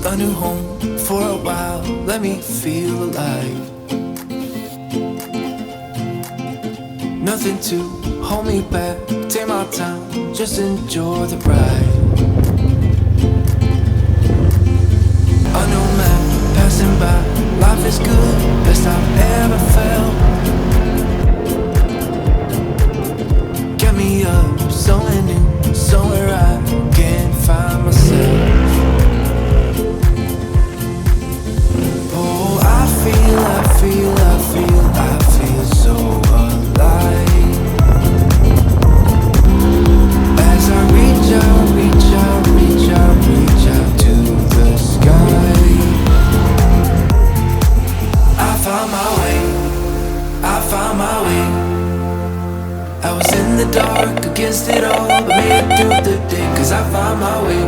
a new home for a while, let me feel alive. Nothing to hold me back, take my time, just enjoy the ride. A new man passing by, life is good, best I've ever felt. Get me up, somewhere new, somewhere I can't find myself. Oh, I feel so alive. As I reach out to the sky. I found my way. I was in the dark against it all, but made it through the day. Cause I found my way.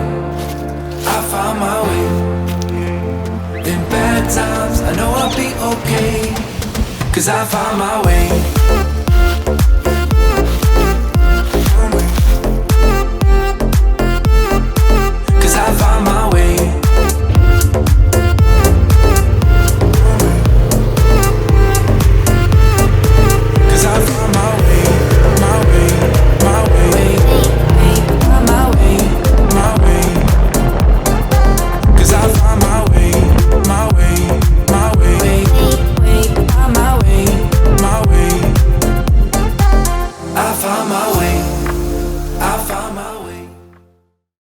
In bad times, I know I'll be okay. Cause I found my way.